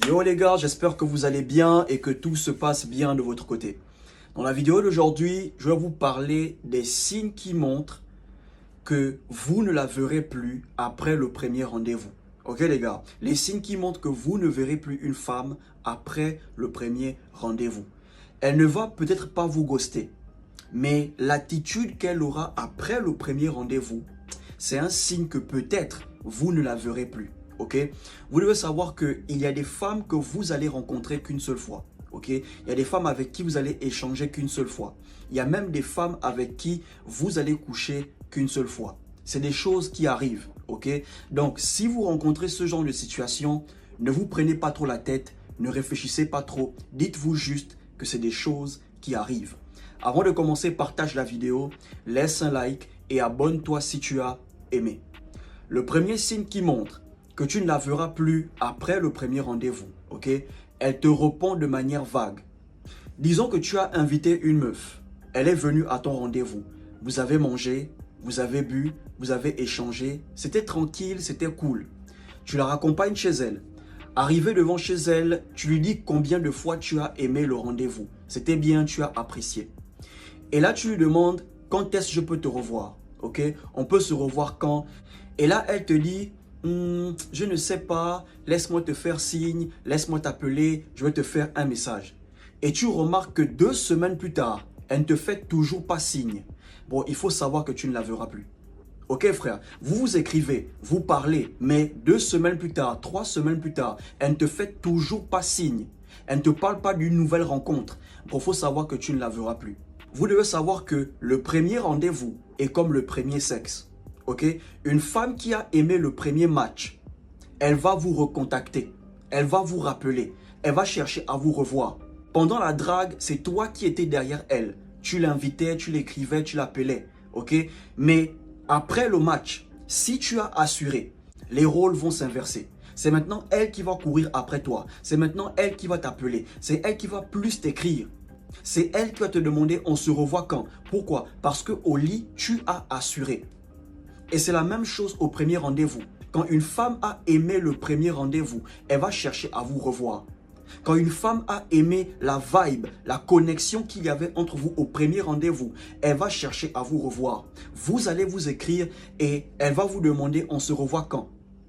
Yo les gars, j'espère que vous allez bien et que tout se passe bien de votre côté. Dans la vidéo d'aujourd'hui, je vais vous parler des signes qui montrent que vous ne la verrez plus après le premier rendez-vous. Ok les gars, les signes qui montrent que vous ne verrez plus une femme après le premier rendez-vous. Elle ne va peut-être pas vous ghoster, mais l'attitude qu'elle aura après le premier rendez-vous, c'est un signe que peut-être vous ne la verrez plus. Ok, vous devez savoir qu'il y a des femmes que vous allez rencontrer qu'une seule fois. Ok, il y a des femmes avec qui vous allez échanger qu'une seule fois. Il y a même des femmes avec qui vous allez coucher qu'une seule fois. C'est des choses qui arrivent. Ok, donc si vous rencontrez ce genre de situation, ne vous prenez pas trop la tête, ne réfléchissez pas trop. Dites-vous juste que c'est des choses qui arrivent. Avant de commencer, partage la vidéo, laisse un like et abonne-toi si tu as aimé. Le premier signe qui montre que tu ne la verras plus après le premier rendez-vous, ok? Elle te répond de manière vague. Disons que tu as invité une meuf. Elle est venue à ton rendez-vous. Vous avez mangé, vous avez bu, vous avez échangé. C'était tranquille, c'était cool. Tu la raccompagnes chez elle. Arrivé devant chez elle, tu lui dis combien de fois tu as aimé le rendez-vous. C'était bien, tu as apprécié. Et là, tu lui demandes quand est-ce que je peux te revoir, ok? On peut se revoir quand? Et là, elle te dit... je ne sais pas, laisse-moi te faire signe, laisse-moi t'appeler, je vais te faire un message. Et tu remarques que 2 semaines plus tard, elle ne te fait toujours pas signe. Bon, il faut savoir que tu ne la verras plus. Ok frère, vous vous écrivez, vous parlez, mais 2 semaines plus tard, 3 semaines plus tard, elle ne te fait toujours pas signe. Elle ne te parle pas d'une nouvelle rencontre. Bon, il faut savoir que tu ne la verras plus. Vous devez savoir que le premier rendez-vous est comme le premier sexe. Ok, une femme qui a aimé le premier match, elle va vous recontacter, elle va vous rappeler, elle va chercher à vous revoir. Pendant la drague, c'est toi qui étais derrière elle. Tu l'invitais, tu l'écrivais, tu l'appelais. Ok, mais après le match, si tu as assuré, les rôles vont s'inverser. C'est maintenant elle qui va courir après toi. C'est maintenant elle qui va t'appeler. C'est elle qui va plus t'écrire. C'est elle qui va te demander on se revoit quand. Pourquoi? Parce qu'au lit, tu as assuré. Et c'est la même chose au premier rendez-vous. Quand une femme a aimé le premier rendez-vous, elle va chercher à vous revoir. Quand une femme a aimé la vibe, la connexion qu'il y avait entre vous au premier rendez-vous, elle va chercher à vous revoir. Vous allez vous écrire et elle va vous demander on se revoit quand?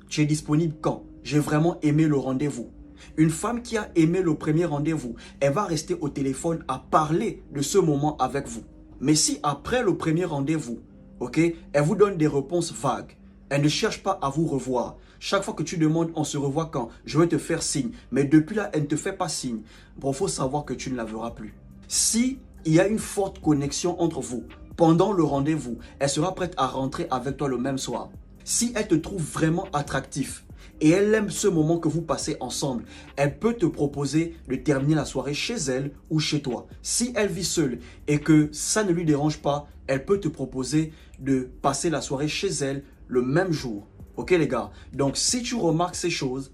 Tu es disponible quand? J'ai vraiment aimé le rendez-vous. Une femme qui a aimé le premier rendez-vous, elle va rester au téléphone à parler de ce moment avec vous. Mais si après le premier rendez-vous, ok, elle vous donne des réponses vagues. Elle ne cherche pas à vous revoir. Chaque fois que tu demandes on se revoit quand, je vais te faire signe. Mais depuis là, elle ne te fait pas signe. Bon, il faut savoir que tu ne la verras plus. Si il y a une forte connexion entre vous pendant le rendez-vous, elle sera prête à rentrer avec toi le même soir. Si elle te trouve vraiment attractif et elle aime ce moment que vous passez ensemble, elle peut te proposer de terminer la soirée chez elle ou chez toi. Si elle vit seule et que ça ne lui dérange pas, elle peut te proposer de passer la soirée chez elle le même jour. Ok les gars? Donc si tu remarques ces choses,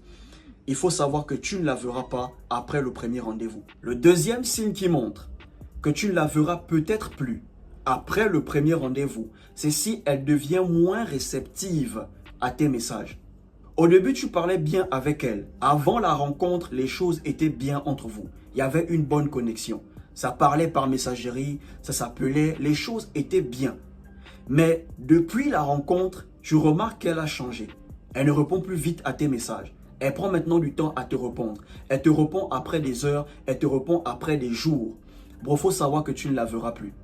il faut savoir que tu ne la verras pas après le premier rendez-vous. Le deuxième signe qui montre que tu ne la verras peut-être plus après le premier rendez-vous, c'est si elle devient moins réceptive à tes messages. Au début, tu parlais bien avec elle. Avant la rencontre, les choses étaient bien entre vous. Il y avait une bonne connexion. Ça parlait par messagerie, ça s'appelait, les choses étaient bien. Mais depuis la rencontre, tu remarques qu'elle a changé. Elle ne répond plus vite à tes messages. Elle prend maintenant du temps à te répondre. Elle te répond après des heures, elle te répond après des jours. Bon, il faut savoir que tu ne la verras plus.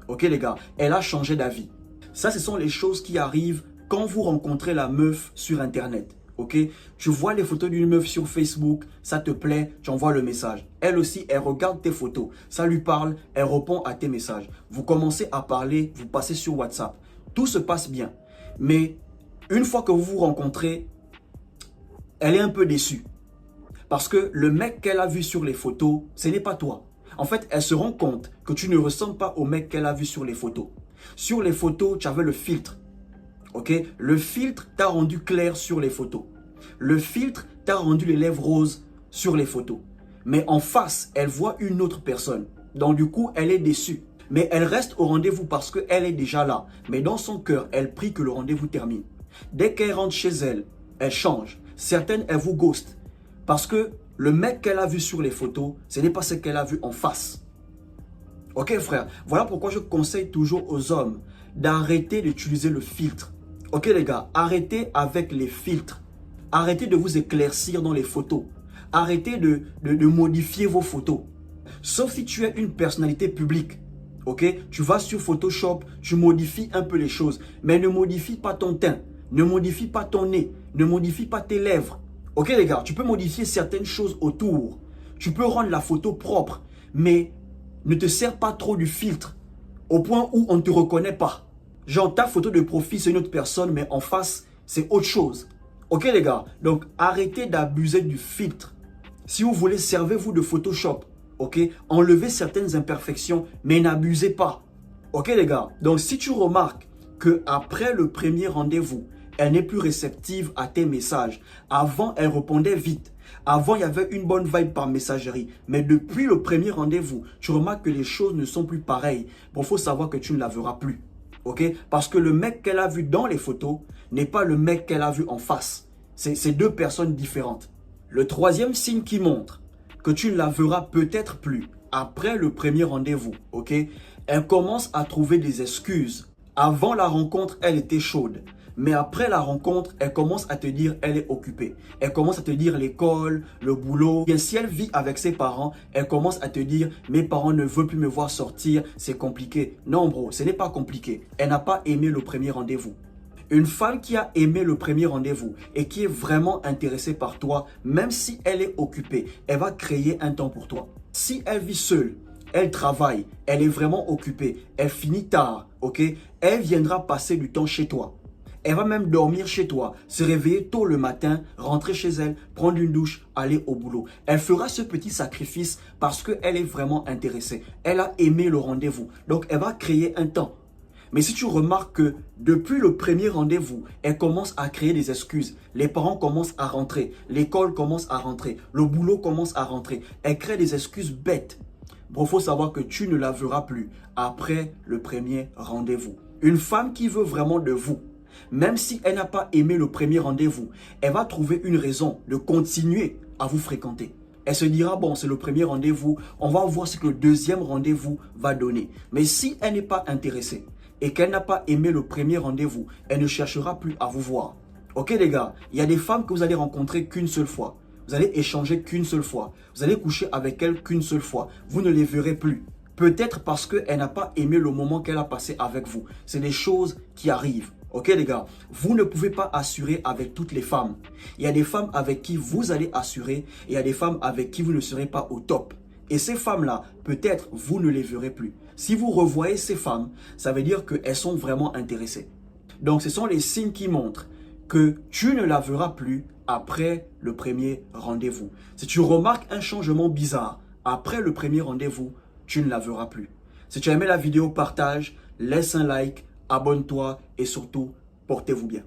Ok les gars, elle a changé d'avis. Ça, ce sont les choses qui arrivent quand vous rencontrez la meuf sur Internet. Ok, tu vois les photos d'une meuf sur Facebook, ça te plaît, tu envoies le message. Elle aussi, elle regarde tes photos, ça lui parle, elle répond à tes messages. Vous commencez à parler, vous passez sur WhatsApp. Tout se passe bien. Mais une fois que vous vous rencontrez, elle est un peu déçue. Parce que le mec qu'elle a vu sur les photos, ce n'est pas toi. En fait, elle se rend compte que tu ne ressembles pas au mec qu'elle a vu sur les photos. Sur les photos, tu avais le filtre. Ok, le filtre t'a rendu clair sur les photos. Le filtre t'a rendu les lèvres roses sur les photos. Mais en face, elle voit une autre personne. Donc du coup, elle est déçue. Mais elle reste au rendez-vous parce qu'elle est déjà là. Mais dans son cœur, elle prie que le rendez-vous termine. Dès qu'elle rentre chez elle, elle change. Certaines, elles vous ghostent. Parce que Le mec qu'elle a vu sur les photos, ce n'est pas ce qu'elle a vu en face. Ok frère, voilà pourquoi je conseille toujours aux hommes d'arrêter d'utiliser le filtre. Ok les gars, arrêtez avec les filtres. Arrêtez de vous éclaircir dans les photos. Arrêtez de modifier vos photos. Sauf si tu es une personnalité publique. Ok, tu vas sur Photoshop, tu modifies un peu les choses. Mais ne modifie pas ton teint. Ne modifie pas ton nez. Ne modifie pas tes lèvres. Ok les gars, tu peux modifier certaines choses autour. Tu peux rendre la photo propre. Mais ne te sers pas trop du filtre. Au point où on ne te reconnaît pas. Genre ta photo de profil c'est une autre personne, mais en face c'est autre chose. Ok les gars, donc arrêtez d'abuser du filtre. Si vous voulez, servez-vous de Photoshop. Ok, enlevez certaines imperfections, mais n'abusez pas. Ok les gars, donc si tu remarques qu'après le premier rendez-vous, elle n'est plus réceptive à tes messages. Avant, elle répondait vite. Avant, il y avait une bonne vibe par messagerie. Mais depuis le premier rendez-vous, tu remarques que les choses ne sont plus pareilles. Bon, il faut savoir que tu ne la verras plus. Ok? Parce que le mec qu'elle a vu dans les photos n'est pas le mec qu'elle a vu en face. C'est deux personnes différentes. Le troisième signe qui montre que tu ne la verras peut-être plus après le premier rendez-vous, ok? Elle commence à trouver des excuses. Avant la rencontre, elle était chaude. Mais après la rencontre, elle commence à te dire elle est occupée. Elle commence à te dire l'école, le boulot. Et si elle vit avec ses parents, elle commence à te dire mes parents ne veulent plus me voir sortir, c'est compliqué. Non bro, ce n'est pas compliqué. Elle n'a pas aimé le premier rendez-vous. Une femme qui a aimé le premier rendez-vous et qui est vraiment intéressée par toi, même si elle est occupée, elle va créer un temps pour toi. Si elle vit seule, elle travaille, elle est vraiment occupée, elle finit tard, ok? Elle viendra passer du temps chez toi. Elle va même dormir chez toi, se réveiller tôt le matin, rentrer chez elle, prendre une douche, aller au boulot. Elle fera ce petit sacrifice parce qu'elle est vraiment intéressée. Elle a aimé le rendez-vous, donc elle va créer un temps. Mais si tu remarques que depuis le premier rendez-vous, elle commence à créer des excuses, les parents commencent à rentrer, l'école commence à rentrer, le boulot commence à rentrer, elle crée des excuses bêtes. Bon, il faut savoir que tu ne la verras plus après le premier rendez-vous. Une femme qui veut vraiment de vous, même si elle n'a pas aimé le premier rendez-vous, elle va trouver une raison de continuer à vous fréquenter. Elle se dira, bon, c'est le premier rendez-vous, on va voir ce que le deuxième rendez-vous va donner. Mais si elle n'est pas intéressée et qu'elle n'a pas aimé le premier rendez-vous, elle ne cherchera plus à vous voir. Ok les gars, il y a des femmes que vous allez rencontrer qu'une seule fois. Vous allez échanger qu'une seule fois. Vous allez coucher avec elles qu'une seule fois. Vous ne les verrez plus. Peut-être parce qu'elle n'a pas aimé le moment qu'elle a passé avec vous. C'est des choses qui arrivent. Ok les gars, vous ne pouvez pas assurer avec toutes les femmes. Il y a des femmes avec qui vous allez assurer et il y a des femmes avec qui vous ne serez pas au top. Et ces femmes-là, peut-être vous ne les verrez plus. Si vous revoyez ces femmes, ça veut dire qu'elles sont vraiment intéressées. Donc ce sont les signes qui montrent que tu ne la verras plus après le premier rendez-vous. Si tu remarques un changement bizarre après le premier rendez-vous, tu ne la verras plus. Si tu as aimé la vidéo, partage, laisse un like, abonne-toi et surtout, portez-vous bien.